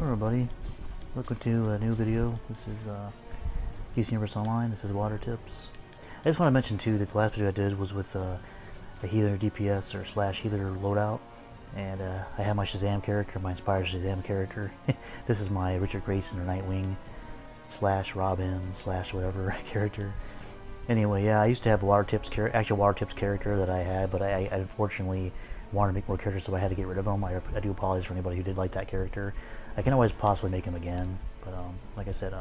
Hello everybody, welcome to a new video. This is DC Universe Online. This is Water Tips. I just want to mention too that the last video I did was with a healer DPS or slash healer loadout, and I have my Shazam character, my inspired Shazam character. This is my Richard Grayson or Nightwing slash Robin slash whatever character. Anyway, yeah, I used to have a Water Tips actual Water Tips character that I had, but I unfortunately wanted to make more characters, so I had to get rid of him. I do apologize for anybody who did like that character. I can always possibly make him again, but like I said,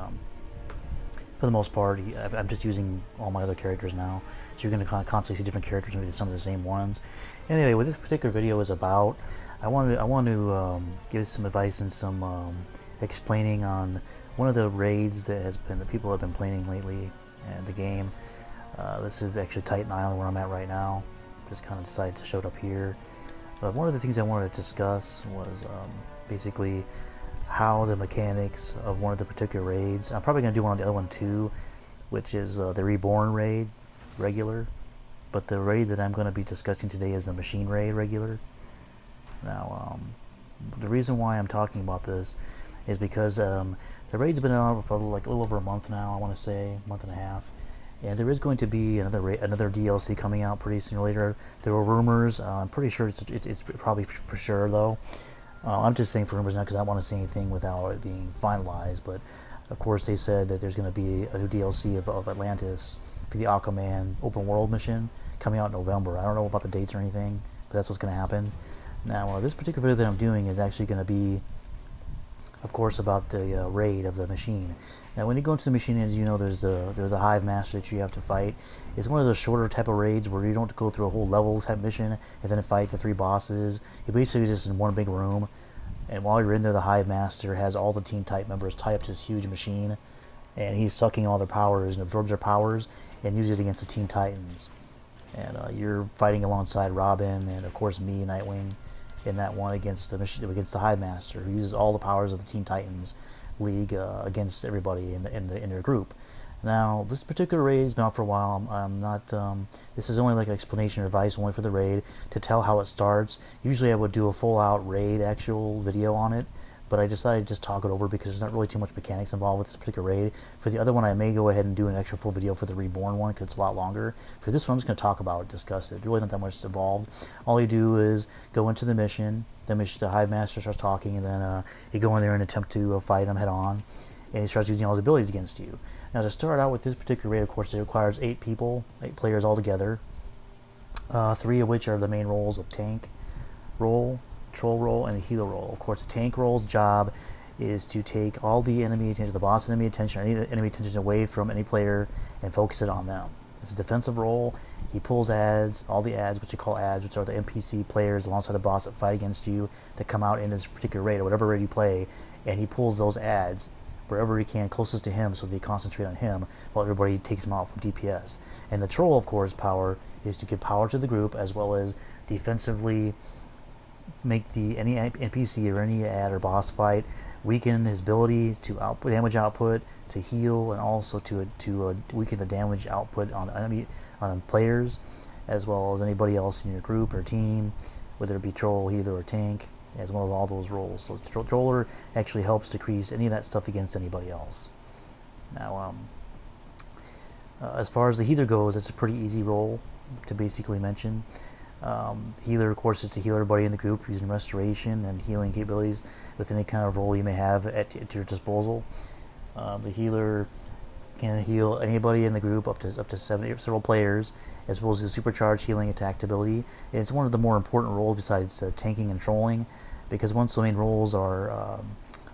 for the most part, I'm just using all my other characters now. So you're going to constantly see different characters, maybe some of the same ones. Anyway, what this particular video is about, I want to give some advice and some explaining on one of the raids that people have been playing lately in the game. This is actually Titan Island where I'm at right now. Just kind of decided to show it up here. But one of the things I wanted to discuss was basically how the mechanics of one of the particular raids. I'm probably going to do one on the other one too, which is the Reborn raid, regular. But the raid that I'm going to be discussing today is the Machine raid, regular. Now, the reason why I'm talking about this is because the raid's been out for like a little over a month now, I want to say, a month and a half. And there is going to be another DLC coming out pretty soon or later. There were rumors. I'm pretty sure it's probably for sure though. I'm just saying for rumors now because I don't want to say anything without it being finalized. But of course they said that there's going to be a new DLC of Atlantis for the Aquaman open world mission coming out in November. I don't know about the dates or anything, but that's what's going to happen. Now this particular video that I'm doing is actually going to be, of course, about the raid of the machine. Now when you go into the machine, as you know, there's a hive master that you have to fight. It's one of those shorter type of raids where you don't go through a whole level type mission and then fight the 3 bosses. You're basically just in one big room, and while you're in there, the hive master has all the Teen Titan members tied up to this huge machine, and he's sucking all their powers and absorbs their powers and uses it against the Teen Titans. And you're fighting alongside Robin and of course me, Nightwing, in that one against the hive master, who uses all the powers of the Teen Titans League against everybody in their group. Now this particular raid has been out for a while. I'm not this is only like an explanation or advice only for the raid to tell how it starts. Usually I would do a full out raid actual video on it, but I decided to just talk it over because there's not really too much mechanics involved with this particular raid. For the other one, I may go ahead and do an extra full video for the Reborn one because it's a lot longer. For this one, I'm just going to talk about it, discuss it. There's really not that much involved. All you do is go into the mission. The hive master starts talking, and then you go in there and attempt to fight him head on, and he starts using all his abilities against you. Now to start out with this particular raid, of course, it requires 8 players altogether. 3 of which are the main roles of tank role, troll role, and the healer role. Of course, the tank role's job is to take all the enemy attention, the boss enemy attention, any enemy attention away from any player and focus it on them. It's a defensive role. He pulls ads, all the ads, which you call ads, which are the NPC players alongside the boss that fight against you that come out in this particular raid or whatever raid you play, and he pulls those ads wherever he can closest to him so they concentrate on him while everybody takes him out from DPS. And the troll, of course, power is to give power to the group as well as defensively make any NPC or any ad or boss fight weaken his ability to damage output, to heal, and also to weaken the damage output on players, as well as anybody else in your group or team, whether it be troll, healer, or tank, as well as all those roles. So the troller actually helps decrease any of that stuff against anybody else. Now, as far as the healer goes, it's a pretty easy role to basically mention. Healer, of course, is to heal everybody in the group using restoration and healing capabilities with any kind of role you may have at your disposal. The healer can heal anybody in the group up to several players, as well as the supercharged healing attack ability. And it's one of the more important roles besides tanking and trolling, because once the main roles are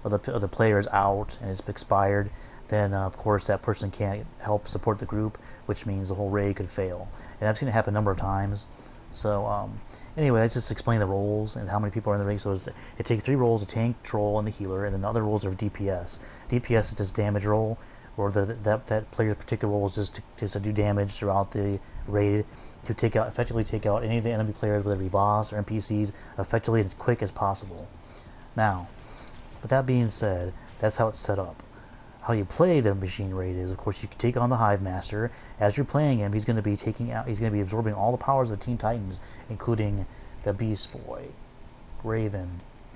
of the players out and it's expired, then of course that person can't help support the group, which means the whole raid could fail. And I've seen it happen a number of times. So anyway, let's just explain the roles and how many people are in the ring. So it takes 3 roles: a tank, troll, and the healer, and then the other roles are DPS. DPS is just damage role, or that player's particular role is just to do damage throughout the raid, to effectively take out any of the enemy players, whether it be boss or NPCs, effectively as quick as possible. Now, with that being said, that's how it's set up. How you play the machine raid is, of course, you can take on the hive master. As you're playing him, he's going to be absorbing all the powers of the Teen Titans, including the Beast Boy, Raven,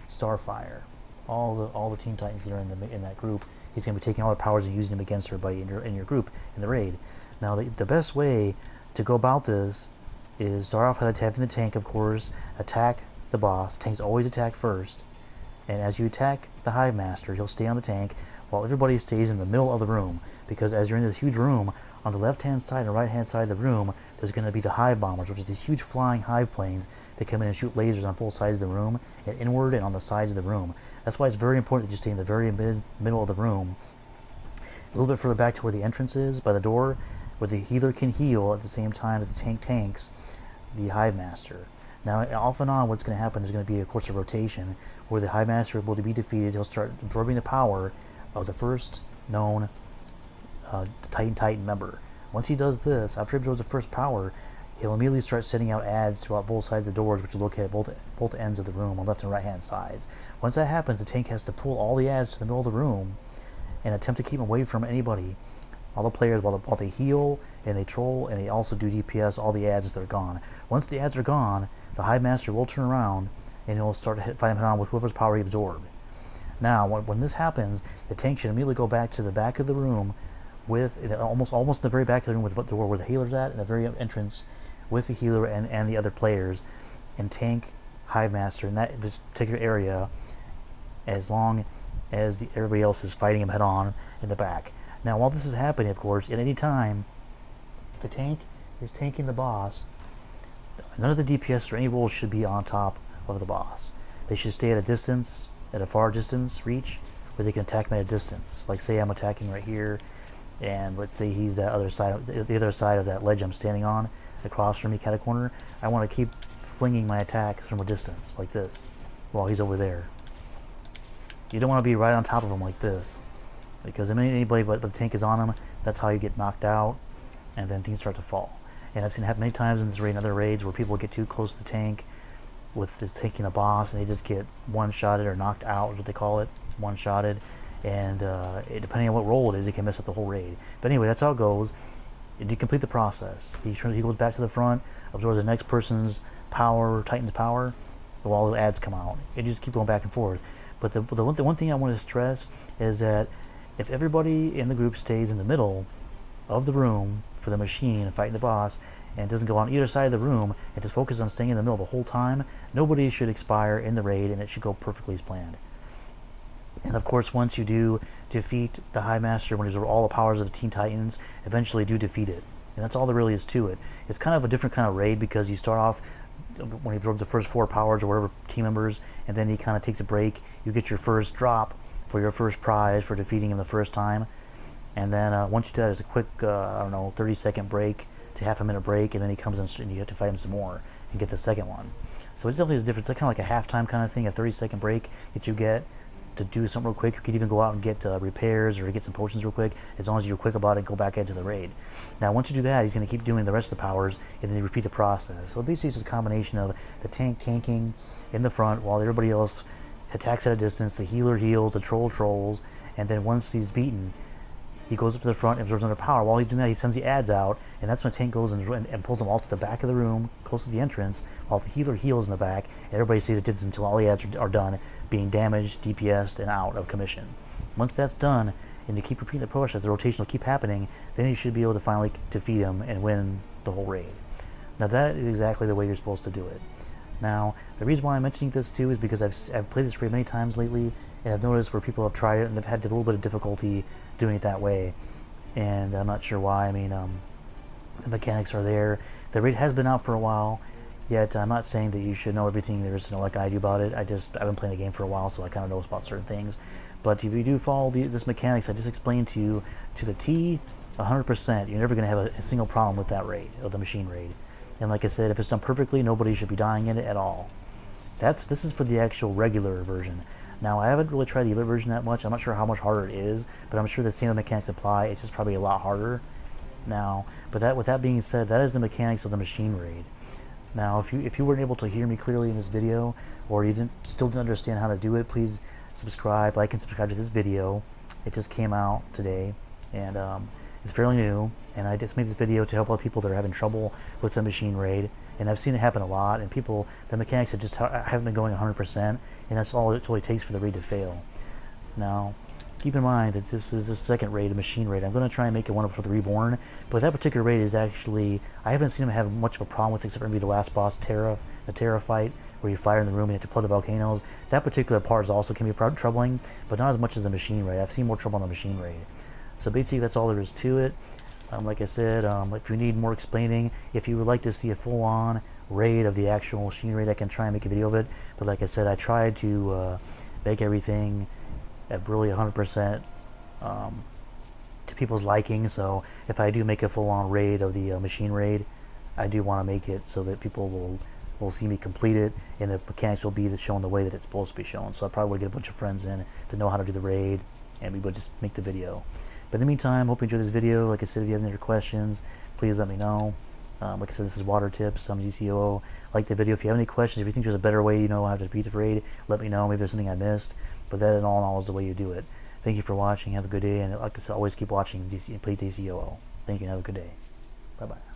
Starfire, all the Teen Titans that are in that group. He's going to be taking all the powers and using them against everybody in your group in the raid. Now the best way to go about this is start off with having the tank, of course, attack the boss. Tank's always attacked first, and as you attack the Hive Master, he'll stay on the tank while everybody stays in the middle of the room, because as you're in this huge room, on the left-hand side and right-hand side of the room, there's going to be the Hive Bombers, which are these huge flying Hive planes that come in and shoot lasers on both sides of the room, and inward and on the sides of the room. That's why it's very important that you stay in the very middle of the room, a little bit further back to where the entrance is, by the door, where the healer can heal at the same time that the tank tanks the Hive Master. Now, off and on, what's going to happen is going to be, of course, a rotation, where the Hive Master will be defeated. He'll start absorbing the power of the first known Titan member. Once he does this, after he absorbs the first power, he'll immediately start sending out ads throughout both sides of the doors, which are located at both ends of the room, on left and right hand sides. Once that happens, the tank has to pull all the ads to the middle of the room and attempt to keep them away from anybody, all the players, while they heal and they troll and they also do DPS all the ads if they're gone. Once the ads are gone, the Hive Master will turn around and he'll start fighting head on with whoever's power he absorbed. Now, when this happens, the tank should immediately go back to the back of the room, with almost the very back of the room with the door where the healer's at, and the very entrance with the healer and the other players, and tank Hive Master in that this particular area as long as everybody else is fighting him head on in the back. Now, while this is happening, of course, at any time the tank is tanking the boss, none of the DPS or any roles should be on top of the boss. They should stay at a distance, at a far distance reach, where they can attack him at a distance. Like, say I'm attacking right here, and let's say he's the other side of that ledge I'm standing on, across from me, cat a corner. I want to keep flinging my attacks from a distance, like this, while he's over there. You don't want to be right on top of him like this, because anybody but the tank is on him, that's how you get knocked out, and then things start to fall. And I've seen it happen many times in this raid and other raids where people get too close to the tank with just taking the boss, and they just get one-shotted or knocked out, is what they call it, one-shotted. And depending on what role it is, it can mess up the whole raid. But anyway, that's how it goes. And you complete the process. He goes back to the front, absorbs the next person's power, Titan's power, while the ads come out. And you just keep going back and forth. But the one thing I want to stress is that if everybody in the group stays in the middle of the room for the machine and fighting the boss, and doesn't go on either side of the room, and just focus on staying in the middle the whole time, nobody should expire in the raid, and it should go perfectly as planned. And of course, once you do defeat the Hive Master, when he's all the powers of the Teen Titans, eventually do defeat it. And that's all there really is to it. It's kind of a different kind of raid, because you start off when he absorbs the first 4 powers or whatever team members, and then he kind of takes a break. You get your first drop for your first prize for defeating him the first time. And then once you do that, it's a quick, 30-second break to half-a-minute break, and then he comes in and you have to fight him some more and get the second one. So it's definitely a difference. It's kind of like a halftime kind of thing, a 30-second break that you get to do something real quick. You could even go out and get repairs or get some potions real quick, as long as you're quick about it, go back into the raid. Now, once you do that, he's going to keep doing the rest of the powers, and then you repeat the process. So basically, it's just a combination of the tank tanking in the front while everybody else attacks at a distance, the healer heals, the troll trolls, and then once he's beaten, he goes up to the front and absorbs another power. While he's doing that, he sends the ads out, and that's when the tank goes and pulls them all to the back of the room, close to the entrance, while the healer heals in the back, and everybody stays at distance until all the ads are done, being damaged, DPS'd, and out of commission. Once that's done, and you keep repeating the process, the rotation will keep happening, then you should be able to finally defeat him and win the whole raid. Now that is exactly the way you're supposed to do it. Now, the reason why I'm mentioning this too is because I've played this raid many times lately, and I've noticed where people have tried it and they've had a little bit of difficulty doing it that way, and I'm not sure why. I mean, the mechanics are there. The raid has been out for a while, yet I'm not saying that you should know everything there is to know like I do about it. I've been playing the game for a while, so I kind of know about certain things. But if you do follow this mechanics I just explained to you to the T, 100%, you're never going to have a single problem with that raid, of the machine raid. And like I said, if it's done perfectly, nobody should be dying in it at all. This is for the actual regular version. Now, I haven't really tried the other version that much. I'm not sure how much harder it is, but I'm sure the same mechanics apply. It's just probably a lot harder now. But with that being said, that is the mechanics of the machine raid. Now, if you weren't able to hear me clearly in this video, or you still didn't understand how to do it, please subscribe, like, and subscribe to this video. It just came out today, and it's fairly new. And I just made this video to help out people that are having trouble with the machine raid, and I've seen it happen a lot, and the mechanics have just haven't been going 100%, and that's all it really takes for the raid to fail. Now, keep in mind that this is the second raid, a machine raid. I'm going to try and make it one for the Reborn, but that particular raid is actually, I haven't seen them have much of a problem with it, except for maybe the last boss, the Terra fight, where you fire in the room and you have to plug the volcanoes. That particular part also can be troubling, but not as much as the machine raid. I've seen more trouble on the machine raid. So basically that's all there is to it. Like I said, if you need more explaining, if you would like to see a full-on raid of the actual machine raid, I can try and make a video of it. But like I said, I tried to make everything at really 100% to people's liking. So if I do make a full-on raid of the machine raid, I do want to make it so that people will see me complete it, and the mechanics will be shown the way that it's supposed to be shown. So I probably would get a bunch of friends in to know how to do the raid, and we would just make the video. But in the meantime, hope you enjoyed this video. Like I said, if you have any other questions, please let me know. Like I said, this is Water Tips. I'm Dcuo. Like the video. If you have any questions, if you think there's a better way, how to beat the raid, let me know. Maybe there's something I missed. But that, in all is the way you do it. Thank you for watching. Have a good day. And like I said, always keep watching and play Dcuo. Thank you and have a good day. Bye-bye.